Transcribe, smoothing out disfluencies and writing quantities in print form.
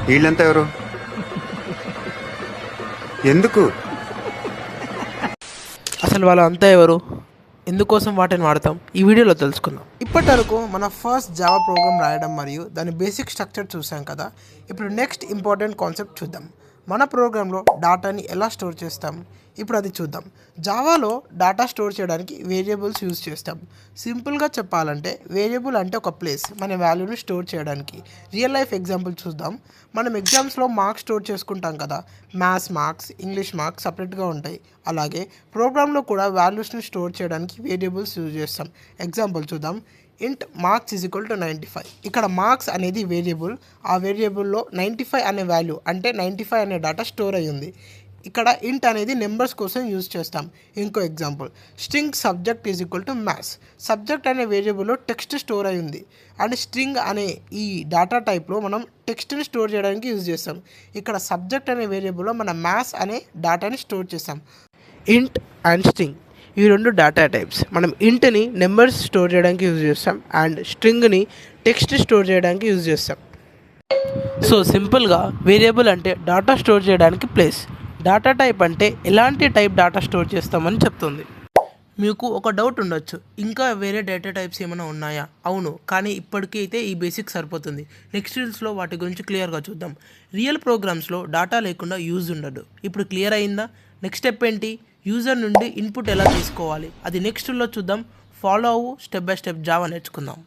వీళ్ళంతా ఎవరు? ఎందుకు? అసలు వాళ్ళంతా ఎవరు, ఎందుకోసం వాటిని వాడతాం, ఈ వీడియోలో తెలుసుకుందాం. ఇప్పటి వరకు మన ఫస్ట్ జావా ప్రోగ్రామ్ రాయడం మరియు దాని బేసిక్ స్ట్రక్చర్ చూసాం కదా. ఇప్పుడు నెక్స్ట్ ఇంపార్టెంట్ కాన్సెప్ట్ చూద్దాం. మన ప్రోగ్రాంలో డాటాని ఎలా స్టోర్ చేస్తాం, ఇప్పుడు అది చూద్దాం. జావాలో డాటా స్టోర్ చేయడానికి వేరియబుల్స్ యూజ్ చేస్తాం. సింపుల్గా చెప్పాలంటే వేరియబుల్ అంటే ఒక ప్లేస్ మన వాల్యూని స్టోర్ చేయడానికి. రియల్ లైఫ్ ఎగ్జాంపుల్ చూద్దాం. మనం ఎగ్జామ్స్లో మార్క్స్ స్టోర్ చేసుకుంటాం కదా, మ్యాథ్స్ మార్క్స్, ఇంగ్లీష్ మార్క్స్ సపరేట్గా ఉంటాయి. అలాగే ప్రోగ్రాంలో కూడా వాల్యూస్ని స్టోర్ చేయడానికి వేరియబుల్స్ యూజ్ చేస్తాం. ఎగ్జాంపుల్ చూద్దాం. ఇంట్ మార్క్స్ ఈజ్ ఈక్వల్ టు 95. ఇక్కడ మార్క్స్ అనేది వేరియబుల్. ఆ వేరియబుల్లో 95 అనే వాల్యూ అంటే 95 అనే డాటా స్టోర్ అయ్యింది. ఇక్కడ ఇంట్ అనేది నెంబర్స్ కోసం యూజ్ చేస్తాం. ఇంకో example, string subject is equal to maths. Subject అనే వేరియబుల్లో టెక్స్ట్ స్టోర్ అయి ఉంది. అండ్ స్ట్రింగ్ అనే ఈ డాటా టైప్లో మనం టెక్స్ట్ని స్టోర్ చేయడానికి యూజ్ చేస్తాం. ఇక్కడ సబ్జెక్ట్ అనే వేరియబుల్లో మనం మ్యాథ్స్ అనే డాటాని స్టోర్ చేస్తాం. ఇంట్ అండ్ స్ట్రింగ్ ఈ రెండు డేటా టైప్స్. మనం ఇంట్ని నెంబర్స్ స్టోర్ చేయడానికి యూజ్ చేస్తాం అండ్ స్ట్రింగ్ని టెక్స్ట్ స్టోర్ చేయడానికి యూజ్ చేస్తాం. సో సింపుల్గా వేరియబుల్ అంటే డాటా స్టోర్ చేయడానికి ప్లేస్, డాటా టైప్ అంటే ఎలాంటి టైప్ డాటా స్టోర్ చేస్తామని చెప్తుంది. మీకు ఒక డౌట్ ఉండొచ్చు, ఇంకా వేరే డేటా టైప్స్ ఏమైనా ఉన్నాయా? అవును, కానీ ఇప్పటికీ అయితే ఈ బేసిక్ సరిపోతుంది. నెక్స్ట్ వీడియోస్లో వాటి గురించి క్లియర్గా చూద్దాం. రియల్ ప్రోగ్రామ్స్లో డాటా లేకుండా యూజ్ ఉండదు. ఇప్పుడు క్లియర్ అయిందా? నెక్స్ట్ స్టెప్ ఏంటి? యూజర్ నుండి ఇన్పుట్ ఎలా తీసుకోవాలి, అది నెక్స్ట్లో చూద్దాం. ఫాలో అవ్వు, స్టెప్ బై స్టెప్ జావా నేర్చుకుందాం.